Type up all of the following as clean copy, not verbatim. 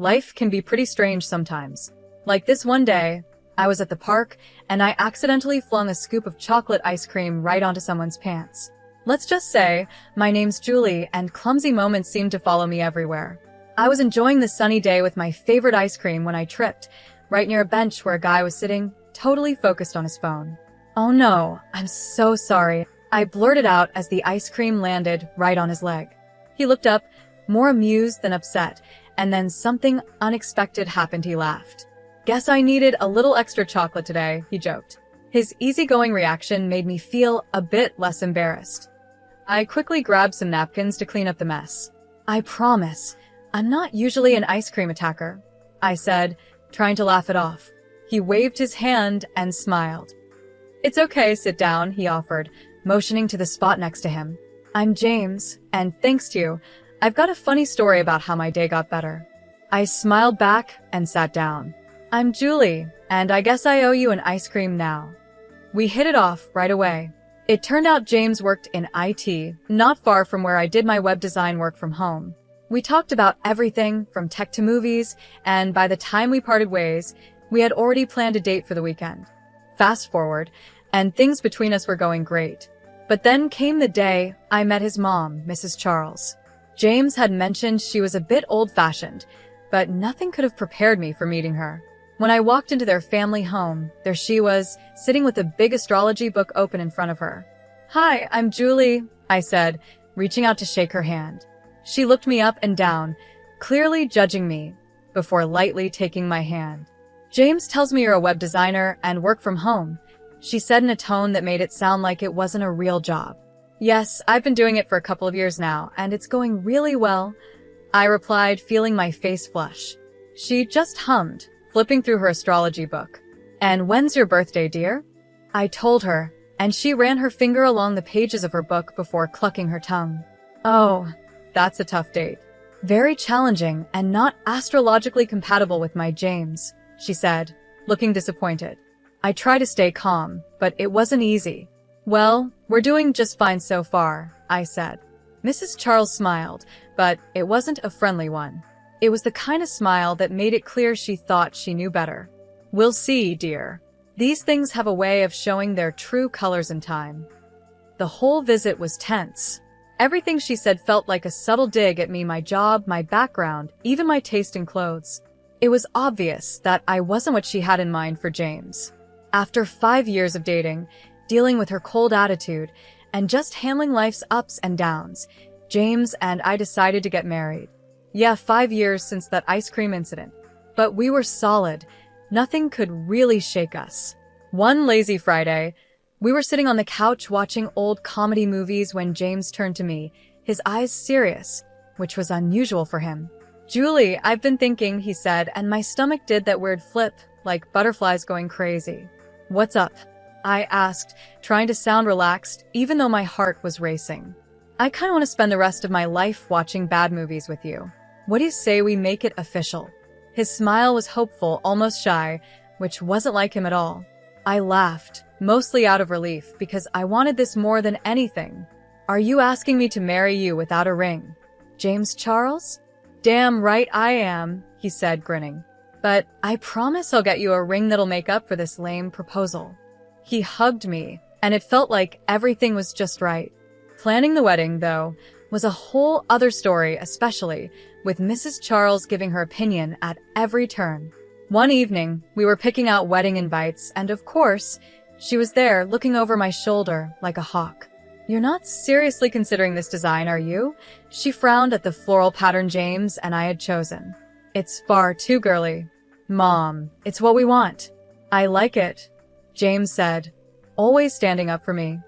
Life can be pretty strange sometimes. Like this one day, I was at the park and I accidentally flung a scoop of chocolate ice cream right onto someone's pants. Let's just say, my name's Julie and clumsy moments seemed to follow me everywhere. I was enjoying the sunny day with my favorite ice cream when I tripped, right near a bench where a guy was sitting, totally focused on his phone. "Oh no, I'm so sorry," I blurted out as the ice cream landed right on his leg. He looked up, more amused than upset, and then something unexpected happened. He laughed. "Guess I needed a little extra chocolate today," he joked. His easygoing reaction made me feel a bit less embarrassed. I quickly grabbed some napkins to clean up the mess. "I promise, I'm not usually an ice cream attacker," I said, trying to laugh it off. He waved his hand and smiled. "It's okay, sit down," he offered, motioning to the spot next to him. "I'm James, and thanks to you, I've got a funny story about how my day got better." I smiled back and sat down. "I'm Julie, and I guess I owe you an ice cream now." We hit it off right away. It turned out James worked in IT, not far from where I did my web design work from home. We talked about everything from tech to movies, and by the time we parted ways, we had already planned a date for the weekend. Fast forward, and things between us were going great. But then came the day I met his mom, Mrs. Charles. James had mentioned she was a bit old-fashioned, but nothing could have prepared me for meeting her. When I walked into their family home, there she was, sitting with a big astrology book open in front of her. "Hi, I'm Julie," I said, reaching out to shake her hand. She looked me up and down, clearly judging me, before lightly taking my hand. "James tells me you're a web designer and work from home," she said in a tone that made it sound like it wasn't a real job. "Yes, I've been doing it for a couple of years now, and it's going really well," I replied, feeling my face flush. She just hummed, flipping through her astrology book. "And when's your birthday, dear?" I told her, and she ran her finger along the pages of her book before clucking her tongue. "Oh, that's a tough date. Very challenging and not astrologically compatible with my James," she said, looking disappointed. I tried to stay calm, but it wasn't easy. "Well, we're doing just fine so far," I said. Mrs. Charles smiled, but it wasn't a friendly one. It was the kind of smile that made it clear she thought she knew better. "We'll see, dear. These things have a way of showing their true colors in time." The whole visit was tense. Everything she said felt like a subtle dig at me, my job, my background, even my taste in clothes. It was obvious that I wasn't what she had in mind for James. After 5 years of dating, dealing with her cold attitude, and just handling life's ups and downs, James and I decided to get married. Yeah, 5 years since that ice cream incident. But we were solid. Nothing could really shake us. One lazy Friday, we were sitting on the couch watching old comedy movies when James turned to me, his eyes serious, which was unusual for him. "Julie, I've been thinking," he said, and my stomach did that weird flip, like butterflies going crazy. "What's up?" I asked, trying to sound relaxed, even though my heart was racing. "I kinda want to spend the rest of my life watching bad movies with you. What do you say we make it official?" His smile was hopeful, almost shy, which wasn't like him at all. I laughed, mostly out of relief, because I wanted this more than anything. "Are you asking me to marry you without a ring, James Charles?" "Damn right I am," he said, grinning. "But I promise I'll get you a ring that'll make up for this lame proposal." He hugged me, and it felt like everything was just right. Planning the wedding, though, was a whole other story, especially with Mrs. Charles giving her opinion at every turn. One evening, we were picking out wedding invites, and of course, she was there looking over my shoulder like a hawk. "You're not seriously considering this design, are you?" She frowned at the floral pattern James and I had chosen. "It's far too girly." "Mom, it's what we want." "I like it," James said, always standing up for me.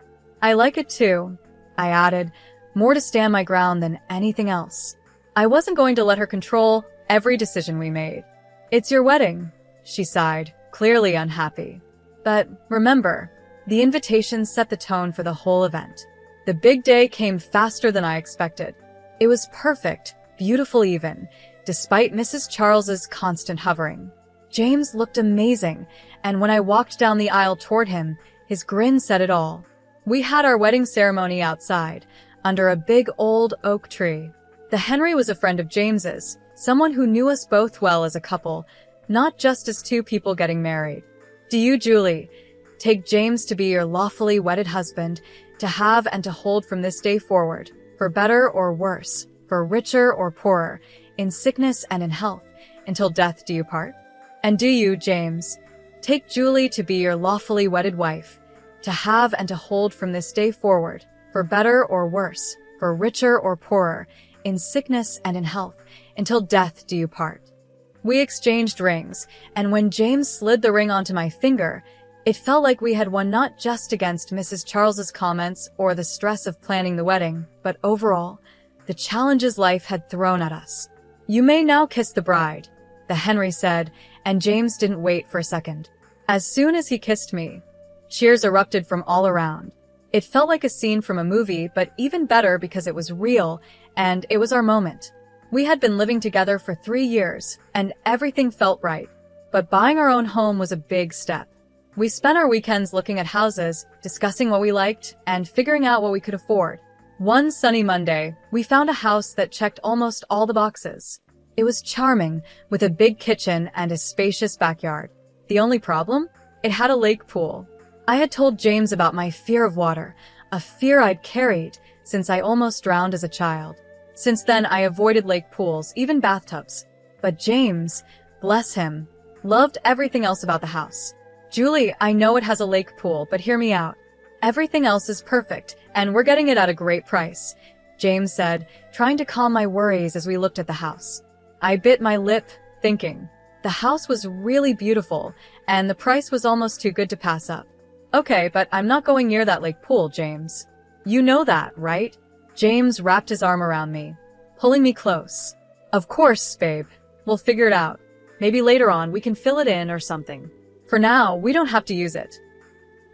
"I like it too," I added, more to stand my ground than anything else. I wasn't going to let her control every decision we made. "It's your wedding," she sighed, clearly unhappy. But remember, the invitation set the tone for the whole event. The big day came faster than I expected. It was perfect, beautiful even, despite Mrs. Charles's constant hovering. James looked amazing, and when I walked down the aisle toward him, his grin said it all. We had our wedding ceremony outside, under a big old oak tree. The Henry was a friend of James's, Someone who knew us both well as a couple, not just as two people getting married. Do you, Julie, take James to be your lawfully wedded husband, to have and to hold from this day forward, for better or worse, for richer or poorer, in sickness and in health, until death do you part? And do you, James, take Julie to be your lawfully wedded wife, to have and to hold from this day forward, for better or worse, for richer or poorer, in sickness and in health, until death do you part? We exchanged rings, and when James slid the ring onto my finger, it felt like we had won not just against Mrs. Charles's comments or the stress of planning the wedding, but overall, the challenges life had thrown at us. You may now kiss the bride, the Henry said, and James didn't wait for a second. As soon as he kissed me, cheers erupted from all around. It felt like a scene from a movie, but even better because it was real, and it was our moment. We had been living together for 3 years, and everything felt right. But buying our own home was a big step. We spent our weekends looking at houses, discussing what we liked, and figuring out what we could afford. One sunny Monday, we found a house that checked almost all the boxes. It was charming, with a big kitchen and a spacious backyard. The only problem? It had a lake pool. I had told James about my fear of water, a fear I'd carried since I almost drowned as a child. Since then, I avoided lake pools, even bathtubs. But James, bless him, loved everything else about the house. Julie, I know it has a lake pool, but hear me out. Everything else is perfect, and we're getting it at a great price, James said, trying to calm my worries as we looked at the house. I bit my lip, thinking. The house was really beautiful, and the price was almost too good to pass up. Okay, but I'm not going near that lake pool, James. You know that, right? James wrapped his arm around me, pulling me close. Of course, babe. We'll figure it out. Maybe later on we can fill it in or something. For now, we don't have to use it.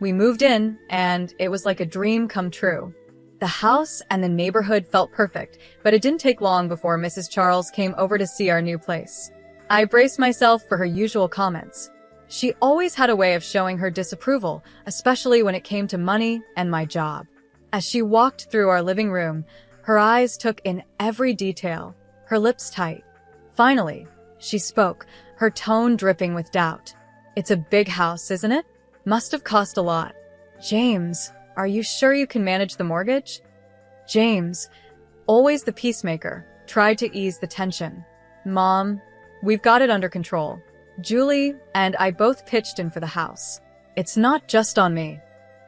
We moved in, and it was like a dream come true. The house and the neighborhood felt perfect, but it didn't take long before Mrs. Charles came over to see our new place. I braced myself for her usual comments. She always had a way of showing her disapproval, especially when it came to money and my job. As she walked through our living room, her eyes took in every detail, her lips tight. Finally, she spoke, her tone dripping with doubt. It's a big house, isn't it? Must have cost a lot. James, are you sure you can manage the mortgage? James, always the peacemaker, tried to ease the tension. Mom, we've got it under control. Julie and I both pitched in for the house. It's not just on me.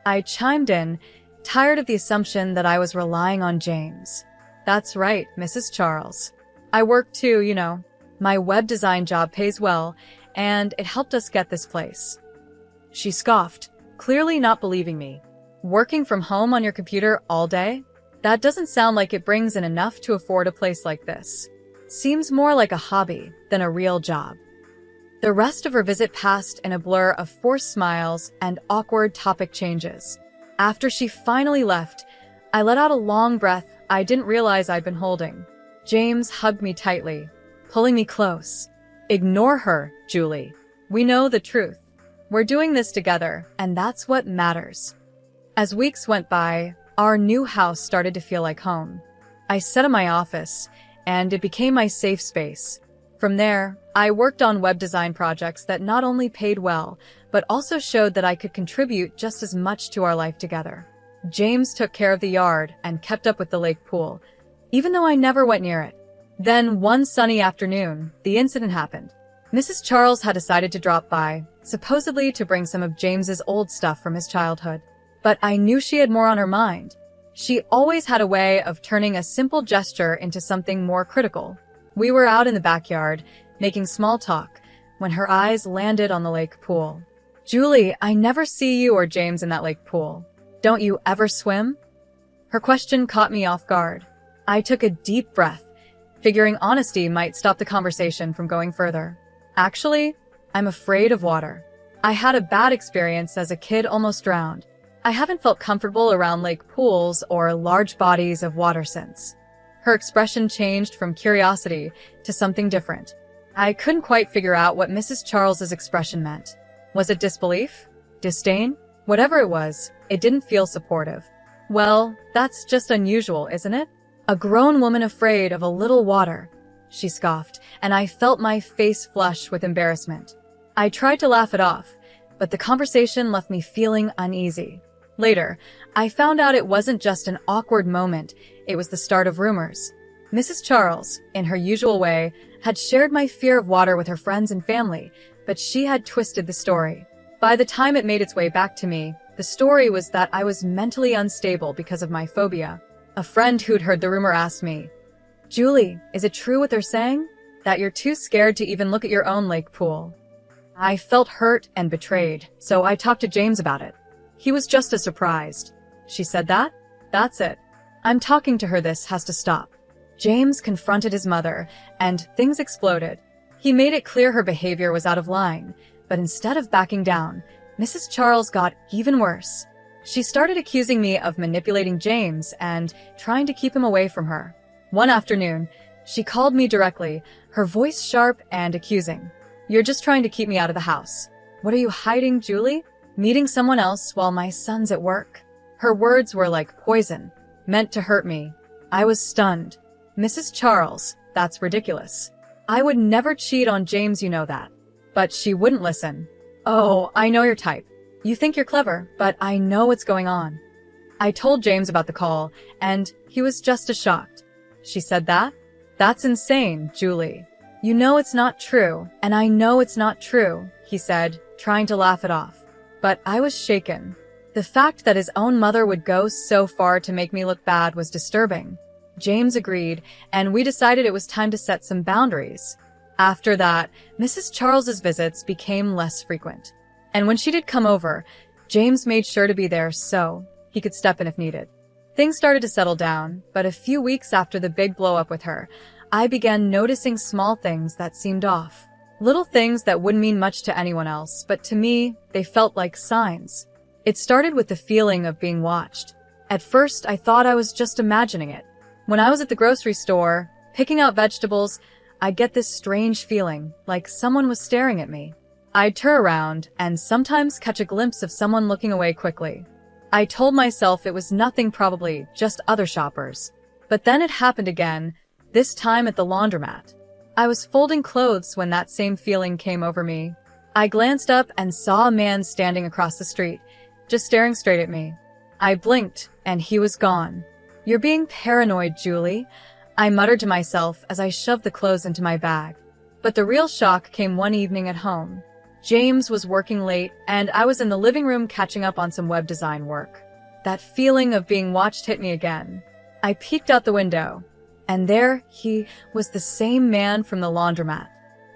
I chimed in, tired of the assumption that I was relying on James. That's right, Mrs. Charles. I work too, you know. My web design job pays well, and it helped us get this place. She scoffed, clearly not believing me. Working from home on your computer all day? That doesn't sound like it brings in enough to afford a place like this. Seems more like a hobby than a real job. The rest of her visit passed in a blur of forced smiles and awkward topic changes. After she finally left, I let out a long breath I didn't realize I'd been holding. James hugged me tightly, pulling me close. Ignore her, Julie. We know the truth. We're doing this together, and that's what matters. As weeks went by, our new house started to feel like home. I sat in my office, and it became my safe space. From there, I worked on web design projects that not only paid well, but also showed that I could contribute just as much to our life together. James took care of the yard and kept up with the lake pool, even though I never went near it. Then, one sunny afternoon, the incident happened. Mrs. Charles had decided to drop by, supposedly to bring some of James's old stuff from his childhood. But I knew she had more on her mind. She always had a way of turning a simple gesture into something more critical. We were out in the backyard, making small talk, when her eyes landed on the lake pool. Julie, I never see you or James in that lake pool. Don't you ever swim? Her question caught me off guard. I took a deep breath, figuring honesty might stop the conversation from going further. Actually, I'm afraid of water. I had a bad experience as a kid, almost drowned. I haven't felt comfortable around lake pools or large bodies of water since. Her expression changed from curiosity to something different. I couldn't quite figure out what Mrs. Charles's expression meant. Was it disbelief? Disdain? Whatever it was, it didn't feel supportive. Well, that's just unusual, isn't it? A grown woman afraid of a little water. she scoffed, and I felt my face flush with embarrassment. I tried to laugh it off, but the conversation left me feeling uneasy. Later, I found out it wasn't just an awkward moment, it was the start of rumors. Mrs. Charles, in her usual way, had shared my fear of water with her friends and family, but she had twisted the story. By the time it made its way back to me, the story was that I was mentally unstable because of my phobia. A friend who'd heard the rumor asked me, "Julie, is it true what they're saying? That you're too scared to even look at your own lake pool?" I felt hurt and betrayed, so I talked to James about it. He was just as surprised. "She said that? That's it. I'm talking to her, this has to stop." James confronted his mother, and things exploded. He made it clear her behavior was out of line, but instead of backing down, Mrs. Charles got even worse. She started accusing me of manipulating James and trying to keep him away from her. One afternoon, she called me directly, her voice sharp and accusing. "You're just trying to keep me out of the house. What are you hiding, Julie? Meeting someone else while my son's at work?" Her words were like poison, meant to hurt me. I was stunned. "Mrs. Charles, that's ridiculous. I would never cheat on James, you know that." But she wouldn't listen. "Oh, I know your type. You think you're clever, but I know what's going on." I told James about the call, and he was just as shocked. "She said that? That's insane, Julie. You know it's not true, and I know it's not true," he said, trying to laugh it off. But I was shaken. The fact that his own mother would go so far to make me look bad was disturbing. James agreed, and we decided it was time to set some boundaries. After that, Mrs. Charles's visits became less frequent. And when she did come over, James made sure to be there so he could step in if needed. Things started to settle down, but a few weeks after the big blow-up with her, I began noticing small things that seemed off. Little things that wouldn't mean much to anyone else, but to me, they felt like signs. It started with the feeling of being watched. At first, I thought I was just imagining it. When I was at the grocery store, picking out vegetables, I'd get this strange feeling, like someone was staring at me. I'd turn around and sometimes catch a glimpse of someone looking away quickly. I told myself it was nothing, probably just other shoppers. But then it happened again, this time at the laundromat. I was folding clothes when that same feeling came over me. I glanced up and saw a man standing across the street, just staring straight at me. I blinked, and he was gone. "You're being paranoid, Julie," I muttered to myself as I shoved the clothes into my bag. But the real shock came one evening at home. James was working late, and I was in the living room catching up on some web design work. That feeling of being watched hit me again. I peeked out the window, and there he was, the same man from the laundromat.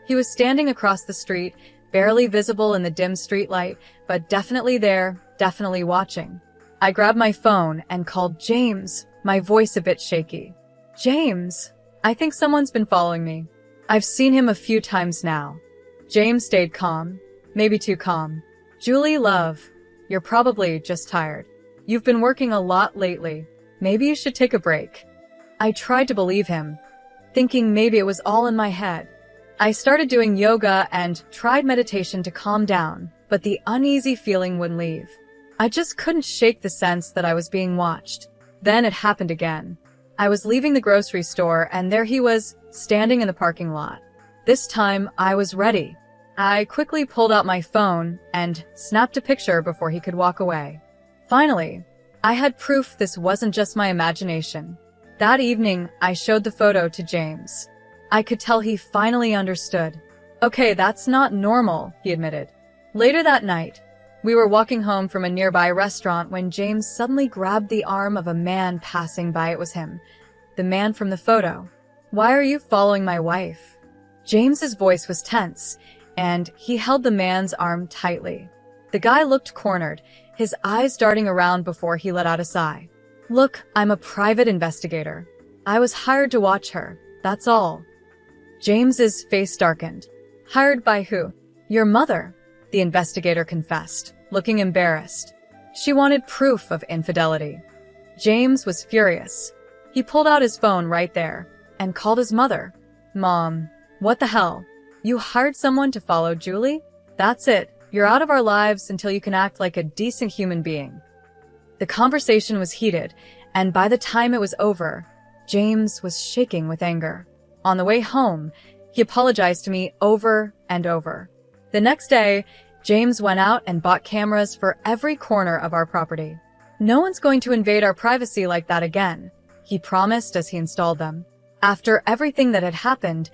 He was standing across the street, barely visible in the dim streetlight, but definitely there, definitely watching. I grabbed my phone and called James, my voice a bit shaky. "James, I think someone's been following me. I've seen him a few times now." James stayed calm, maybe too calm. "Julie, love, you're probably just tired. You've been working a lot lately. Maybe you should take a break." I tried to believe him, thinking maybe it was all in my head. I started doing yoga and tried meditation to calm down, but the uneasy feeling wouldn't leave. I just couldn't shake the sense that I was being watched. Then it happened again. I was leaving the grocery store, and there he was, standing in the parking lot. This time, I was ready. I quickly pulled out my phone and snapped a picture before he could walk away. Finally, I had proof this wasn't just my imagination. That evening, I showed the photo to James. I could tell he finally understood. "Okay, that's not normal," he admitted. Later that night, we were walking home from a nearby restaurant when James suddenly grabbed the arm of a man passing by. It was him, the man from the photo. "Why are you following my wife?" James's voice was tense, and he held the man's arm tightly. The guy looked cornered, his eyes darting around before he let out a sigh. "Look, I'm a private investigator. I was hired to watch her, that's all." James's face darkened. "Hired by who?" "Your mother," the investigator confessed, looking embarrassed. "She wanted proof of infidelity." James was furious. He pulled out his phone right there and called his mother. "Mom, what the hell? You hired someone to follow Julie? That's it. You're out of our lives until you can act like a decent human being." The conversation was heated, and by the time it was over, James was shaking with anger. On the way home, he apologized to me over and over. The next day, James went out and bought cameras for every corner of our property. No one's going to invade our privacy like that again, he promised as he installed them. After everything that had happened,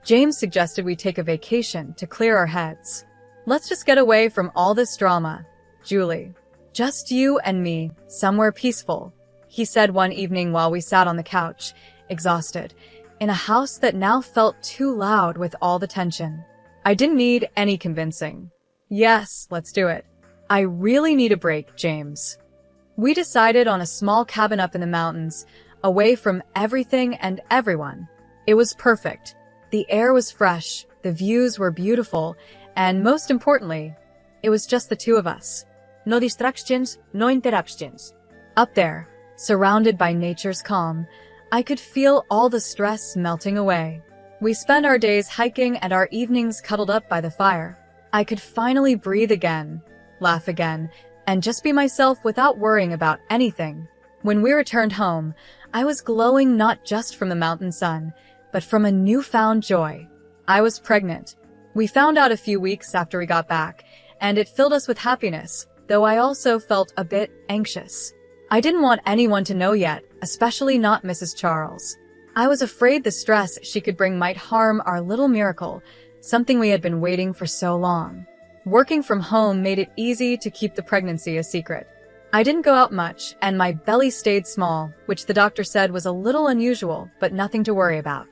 James suggested we take a vacation to clear our heads. Let's just get away from all this drama, Julie. Just you and me, somewhere peaceful, he said one evening while we sat on the couch, exhausted, in a house that now felt too loud with all the tension. I didn't need any convincing. Yes, let's do it. I really need a break, James. We decided on a small cabin up in the mountains, away from everything and everyone. It was perfect. The air was fresh, the views were beautiful, and most importantly, it was just the two of us. No distractions, no interruptions. Up there, surrounded by nature's calm, I could feel all the stress melting away. We spent our days hiking and our evenings cuddled up by the fire. I could finally breathe again, laugh again, and just be myself without worrying about anything. When we returned home, I was glowing not just from the mountain sun, but from a newfound joy. I was pregnant. We found out a few weeks after we got back, and it filled us with happiness, though I also felt a bit anxious. I didn't want anyone to know yet, especially not Mrs. Charles. I was afraid the stress she could bring might harm our little miracle, something we had been waiting for so long. Working from home made it easy to keep the pregnancy a secret. I didn't go out much, and my belly stayed small, which the doctor said was a little unusual, but nothing to worry about.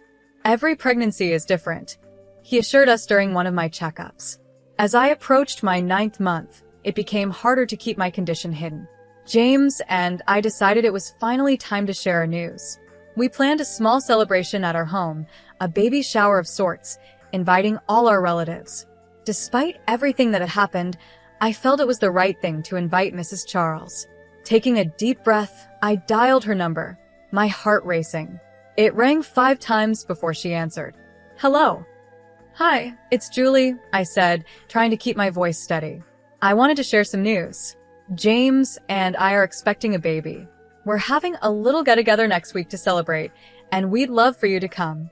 Every pregnancy is different, he assured us during one of my checkups. As I approached my 9th month, it became harder to keep my condition hidden. James and I decided it was finally time to share our news. We planned a small celebration at our home, a baby shower of sorts, inviting all our relatives. Despite everything that had happened, I felt it was the right thing to invite Mrs. Charles. Taking a deep breath, I dialed her number, my heart racing. It rang 5 times before she answered. Hello. Hi, it's Julie, I said, trying to keep my voice steady. I wanted to share some news. James and I are expecting a baby. We're having a little get-together next week to celebrate, and we'd love for you to come.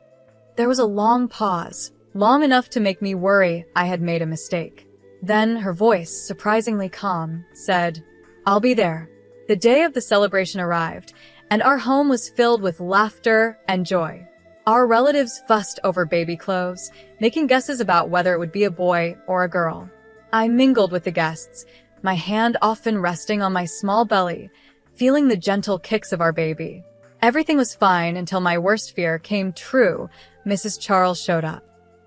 There was a long pause, long enough to make me worry I had made a mistake. Then her voice, surprisingly calm, said, I'll be there. The day of the celebration arrived, and our home was filled with laughter and joy. Our relatives fussed over baby clothes, making guesses about whether it would be a boy or a girl. I mingled with the guests, my hand often resting on my small belly, feeling the gentle kicks of our baby. Everything was fine until my worst fear came true. Mrs. Charles showed up.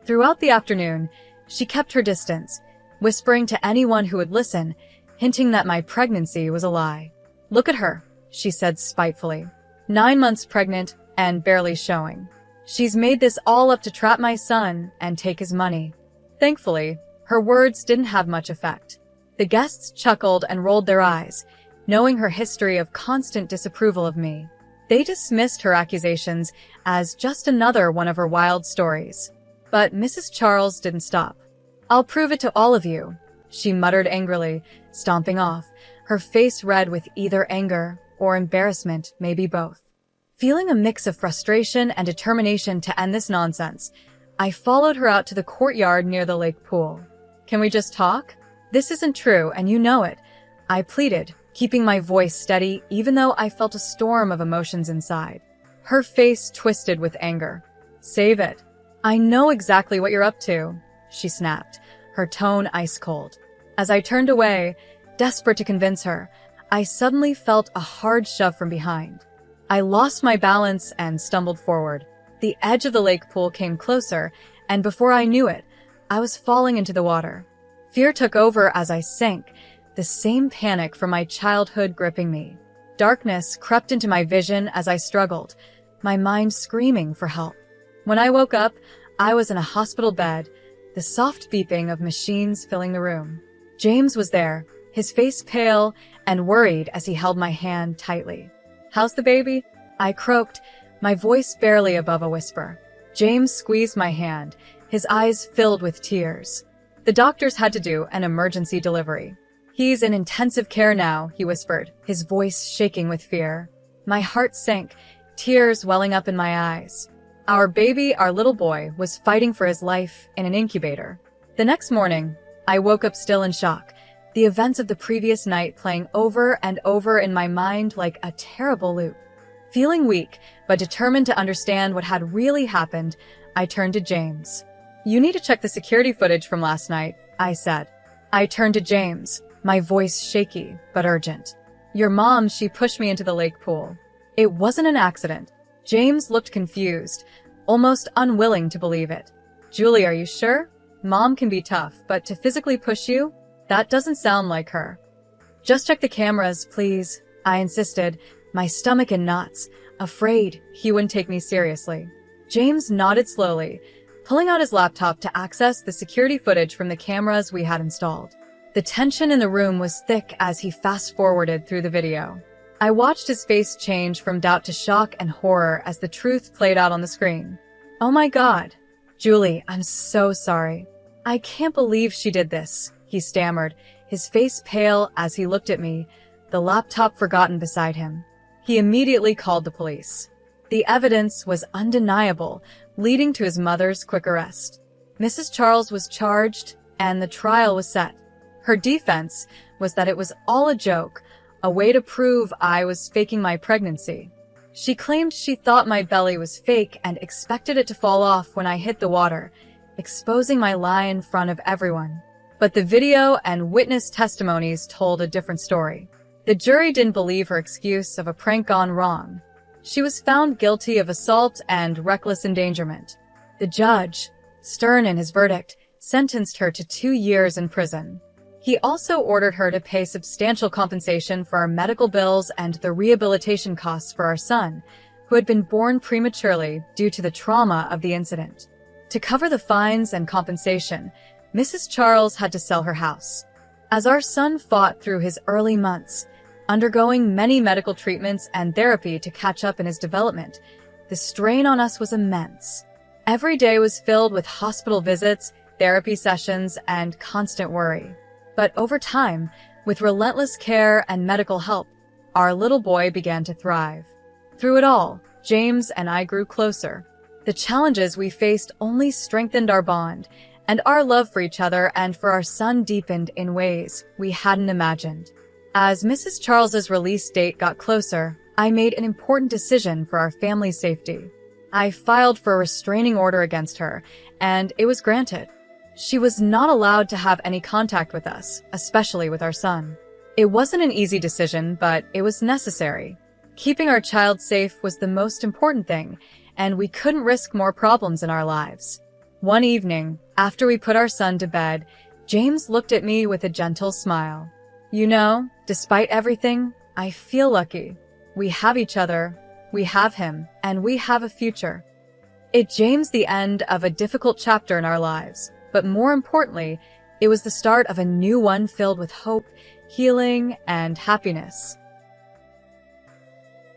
Throughout the afternoon, she kept her distance, whispering to anyone who would listen, hinting that my pregnancy was a lie. Look at her, she said spitefully. 9 months pregnant and barely showing. She's made this all up to trap my son and take his money. Thankfully, her words didn't have much effect. The guests chuckled and rolled their eyes, knowing her history of constant disapproval of me. They dismissed her accusations as just another one of her wild stories. But Mrs. Charles didn't stop. I'll prove it to all of you, she muttered angrily, stomping off, her face red with either anger or embarrassment, maybe both. Feeling a mix of frustration and determination to end this nonsense, I followed her out to the courtyard near the lake pool. Can we just talk? This isn't true, and you know it, I pleaded, keeping my voice steady even though I felt a storm of emotions inside. Her face twisted with anger. Save it. I know exactly what you're up to, she snapped, her tone ice cold. As I turned away, desperate to convince her, I suddenly felt a hard shove from behind. I lost my balance and stumbled forward. The edge of the lake pool came closer, and before I knew it, I was falling into the water. Fear took over as I sank, the same panic from my childhood gripping me. Darkness crept into my vision as I struggled, my mind screaming for help. When I woke up, I was in a hospital bed, the soft beeping of machines filling the room. James was there, his face pale and worried as he held my hand tightly. How's the baby? I croaked, my voice barely above a whisper. James squeezed my hand, his eyes filled with tears. The doctors had to do an emergency delivery. He's in intensive care now, he whispered, his voice shaking with fear. My heart sank, tears welling up in my eyes. Our baby, our little boy, was fighting for his life in an incubator. The next morning, I woke up still in shock, the events of the previous night playing over and over in my mind like a terrible loop. Feeling weak, but determined to understand what had really happened, I turned to James. "You need to check the security footage from last night," I said. I turned to James, my voice shaky but urgent. "Your mom, she pushed me into the lake pool. It wasn't an accident." James looked confused, almost unwilling to believe it. "Julie, are you sure? Mom can be tough, but to physically push you? That doesn't sound like her." "Just check the cameras, please," I insisted, my stomach in knots, afraid he wouldn't take me seriously. James nodded slowly, pulling out his laptop to access the security footage from the cameras we had installed. The tension in the room was thick as he fast-forwarded through the video. I watched his face change from doubt to shock and horror as the truth played out on the screen. "Oh my God. Julie, I'm so sorry. I can't believe she did this," he stammered, his face pale as he looked at me, the laptop forgotten beside him. He immediately called the police. The evidence was undeniable, leading to his mother's quick arrest. Mrs. Charles was charged, and the trial was set. Her defense was that it was all a joke, a way to prove I was faking my pregnancy. She claimed she thought my belly was fake and expected it to fall off when I hit the water, exposing my lie in front of everyone. But the video and witness testimonies told a different story. The jury didn't believe her excuse of a prank gone wrong. She was found guilty of assault and reckless endangerment. The judge, stern in his verdict, sentenced her to 2 years in prison. He also ordered her to pay substantial compensation for our medical bills and the rehabilitation costs for our son, who had been born prematurely due to the trauma of the incident. To cover the fines and compensation, Mrs. Charles had to sell her house. As our son fought through his early months, undergoing many medical treatments and therapy to catch up in his development, the strain on us was immense. Every day was filled with hospital visits, therapy sessions, and constant worry. But over time, with relentless care and medical help, our little boy began to thrive. Through it all, James and I grew closer. The challenges we faced only strengthened our bond, and our love for each other and for our son deepened in ways we hadn't imagined. As Mrs. Charles's release date got closer, I made an important decision for our family's safety. I filed for a restraining order against her, and it was granted. She was not allowed to have any contact with us, especially with our son. It wasn't an easy decision, but it was necessary. Keeping our child safe was the most important thing, and we couldn't risk more problems in our lives. One evening, after we put our son to bed, James looked at me with a gentle smile. "You know, despite everything, I feel lucky. We have each other, we have him, and we have a future." It James the end of a difficult chapter in our lives, but more importantly, it was the start of a new one filled with hope, healing, and happiness.